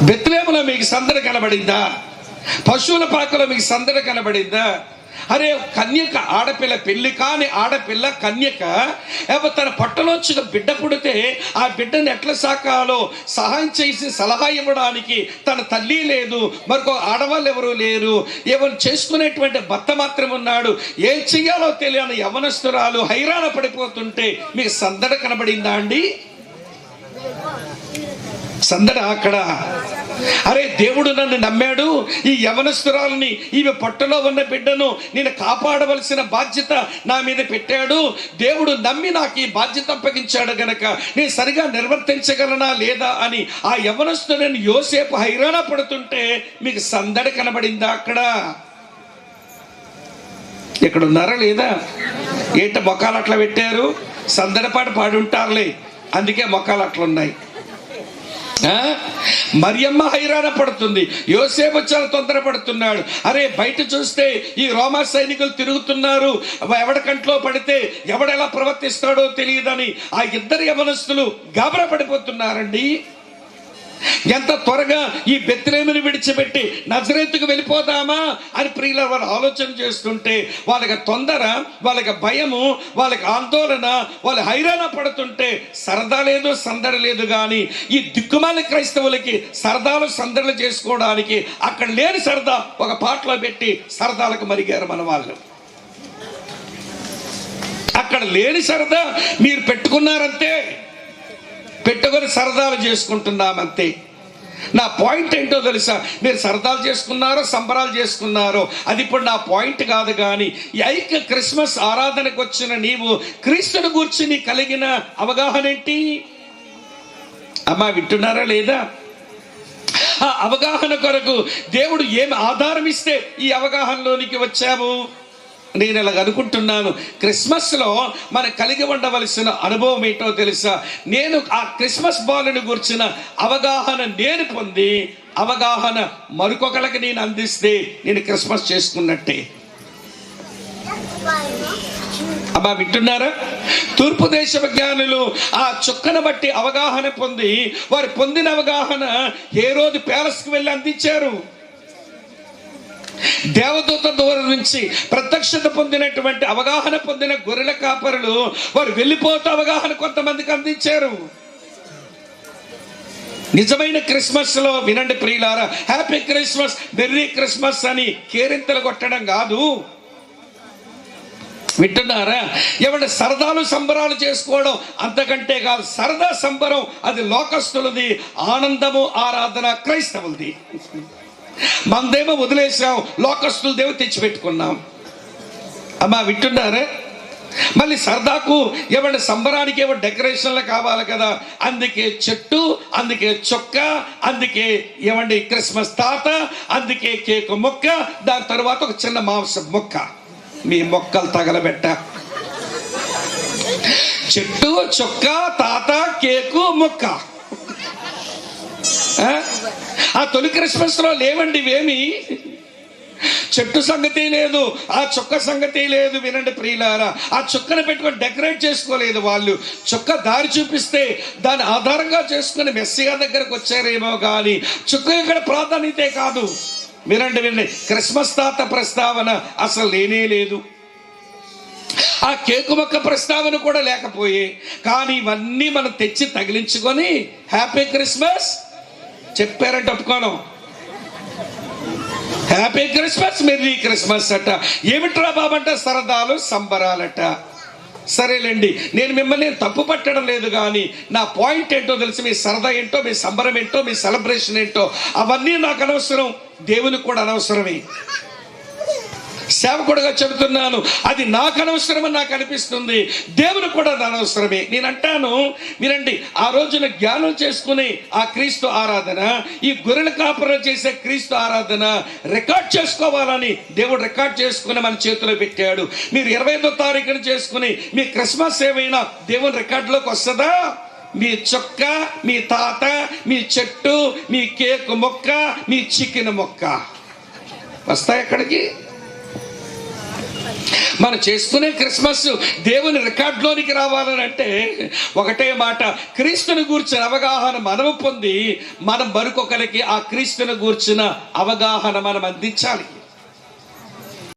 బెత్లెహేములో మీకు సందడి కనబడిందా? పశువుల పాకలో మీకు సందడి కనబడిందా? అరే కన్యక ఆడపిల్ల, పెళ్లి కాని ఆడపిల్ల కన్యక తన పొట్టలోంచి బిడ్డ పుడితే ఆ బిడ్డను ఎట్లా సాకాలో సహాయం చేసి సలహా ఇవ్వడానికి తన తల్లి లేదు, మరొక ఆడవాళ్ళు ఎవరు లేరు, ఎవరు చేసుకునేటువంటి భర్త మాత్రం ఉన్నాడు. ఏం చెయ్యాలో తెలియని యవనస్తురాలు హైరాణ పడిపోతుంటే మీకు సందడి కనబడిందా అండి? సందడ అక్కడ. అరే దేవుడు నన్ను నమ్మాడు, ఈ యవనస్తురాలని, ఈమె పొట్టలో ఉన్న బిడ్డను నేను కాపాడవలసిన బాధ్యత నా మీద పెట్టాడు. దేవుడు నమ్మి నాకు ఈ బాధ్యత అప్పగించాడు గనక నేను సరిగా నిర్వర్తించగలనా లేదా అని ఆ యవనస్తుడిని యోసేపు హైరాణ పడుతుంటే మీకు సందడి కనబడిందా అక్కడ? ఇక్కడ ఉన్నారా లేదా? ఏంట మొక్కలు అట్లా పెట్టారు? సందడిపాటు పాడి ఉంటారులే, అందుకే మొక్కలు అట్లా ఉన్నాయి. మరియమ్మ హైరాణ పడుతుంది, యోసేపు చాలా తొందరపడుతున్నాడు. అరే బయట చూస్తే ఈ రోమా సైనికులు తిరుగుతున్నారు, ఎవడ కంట్లో పడితే ఎవడెలా ప్రవర్తిస్తాడో తెలియదని ఆ ఇద్దరు యవనస్తులు గాబరా పడిపోతున్నారండి. ఎంత త్వరగా ఈ బెత్లెహేమును విడిచిపెట్టి నజరేతుకు వెళ్ళిపోదామా అని ప్రియుల వారు ఆలోచన చేస్తుంటే వాళ్ళకి తొందర, వాళ్ళకి భయము, వాళ్ళకి ఆందోళన, వాళ్ళు హైరాణ పడుతుంటే సరదా లేదు, సందడి లేదు. కానీ ఈ దిక్కుమాలి క్రైస్తవులకి సరదాలు సందడులు చేసుకోవడానికి అక్కడ లేని సరదా ఒక పాటలో పెట్టి సరదాలకు మరిగారు మన వాళ్ళు. అక్కడ లేని సరదా మీరు పెట్టుకున్నారంతే, పెట్టుకొని సరదాలు చేసుకుంటున్నామంతే. నా పాయింట్ ఏంటో తెలుసా? మీరు సరదాలు చేసుకున్నారో సంబరాలు చేసుకున్నారో అది ఇప్పుడు నా పాయింట్ కాదు. కానీ ఈ ఐక్య క్రిస్మస్ ఆరాధనకు వచ్చిన నీవు క్రీస్తుని గూర్చి నీ కలిగిన అవగాహన ఏంటి? అమ్మా వింటున్నారా లేదా? ఆ అవగాహన కొరకు దేవుడు ఏమి ఆధారం ఇస్తే ఈ అవగాహనలోనికి వచ్చాము? నేను ఇలాగ అనుకుంటున్నాను, క్రిస్మస్లో మనం కలిగి ఉండవలసిన అనుభవం ఏంటో తెలుసా? నేను ఆ క్రిస్మస్ బాలుని గురించిన అవగాహన నేను పొంది అవగాహన మరొకరికి నేను అందిస్తే నేను క్రిస్మస్ చేసుకున్నట్టే. అమ్మా వింటున్నారా? తూర్పు దేశ విజ్ఞానులు ఆ చుక్కను బట్టి అవగాహన పొంది వారు పొందిన అవగాహన హేరోదు ప్యాలెస్కి వెళ్ళి అందించారు. దేవదూత దూరం నుంచి ప్రత్యక్షత పొందినటువంటి అవగాహన పొందిన గొర్రెల కాపరులు వారు వెళ్ళిపోతూ అవగాహన కొంతమందికి అందించారు. నిజమైన క్రిస్మస్ లో వినండి ప్రియులారా, హ్యాపీ క్రిస్మస్, మెర్రీ క్రిస్మస్ అని కేరింతలు కొట్టడం కాదు. వింటున్నారా? ఏమంటే సరదాలు సంబరాలు చేసుకోవడం అంతకంటే కాదు. సరదా సంబరం అది లోకస్తులది, ఆనందము ఆరాధన క్రైస్తవులది. మనదేమో వదిలేసాం, లోకస్తుల దేమో తెచ్చిపెట్టుకున్నాం. అమ్మా వింటున్నారా? మళ్ళీ సరదాకు ఏమంటే సంబరానికి ఏమో డెకరేషన్లు కావాలి కదా, అందుకే చెట్టు, అందుకే చొక్క, అందుకే ఏమండి క్రిస్మస్ తాత, అందుకే కేకు మొక్క, దాని తర్వాత ఒక చిన్న మాంసం మొక్క. మీ మొక్కలు తగలబెట్ట. చెట్టు, చొక్క, తాత, కేకు, మొక్క. ఆ తొలి క్రిస్మస్ లో లేవండి ఇవేమి. చెట్టు సంగతి లేదు, ఆ చుక్క సంగతి లేదు. వినండి ప్రియులారా, ఆ చుక్కను పెట్టుకొని డెకరేట్ చేసుకోలేదు వాళ్ళు. చుక్క దారి చూపిస్తే దాని ఆధారంగా చేసుకుని మెస్సియా దగ్గరకు వచ్చారేమో కానీ చుక్క ఇక్కడ ప్రాధాన్యతే కాదు. వినండి, క్రిస్మస్ తాత ప్రస్తావన అసలు లేనే లేదు. ఆ కేకు మొక్క ప్రస్తావన కూడా లేకపోయే. కానీ ఇవన్నీ మనం తెచ్చి తగిలించుకొని హ్యాపీ క్రిస్మస్ చెప్పారంటే ఒప్పుకోను. హ్యాపీ క్రిస్మస్, మెర్రీ క్రిస్మస్ అట. ఏమిట్రా బాబంట? సరదాలు సంబరాలట. సరేలేండి, నేను మిమ్మల్ని తప్పు పట్టడం లేదు. కానీ నా పాయింట్ ఏంటో తెలిసి, మీ సరదా ఏంటో, మీ సంబరం ఏంటో, మీ సెలబ్రేషన్ ఏంటో అవన్నీ నాకు అనవసరం, దేవునికి కూడా అనవసరమే. సేవకుడుగా చెబుతున్నాను, అది నాకు అనవసరమని నాకు అనిపిస్తుంది, దేవుని కూడా అనవసరమే. నేను అంటాను వినండి, ఆ రోజున జ్ఞానం చేసుకుని ఆ క్రీస్తు ఆరాధన, ఈ గొర్రెల కాపురం చేసే క్రీస్తు ఆరాధన రికార్డ్ చేసుకోవాలని దేవుడు రికార్డ్ చేసుకుని మన చేతిలో పెట్టాడు. మీరు 25వ తారీఖున చేసుకుని మీ క్రిస్మస్ ఏమైనా దేవుని రికార్డులోకి వస్తుందా? మీ చొక్క, మీ తాత, మీ చెట్టు, మీ కేకు మొక్క, మీ చికెన్ మొక్క వస్తాయి ఎక్కడికి? మనం చేసుకునే క్రిస్మస్ దేవుని రికార్డులోనికి రావాలని అంటే ఒకటే మాట, క్రీస్తుని గూర్చిన అవగాహన మనము పొంది మనం మరొకరికి ఆ క్రీస్తుని గూర్చిన అవగాహన మనం అందించాలి.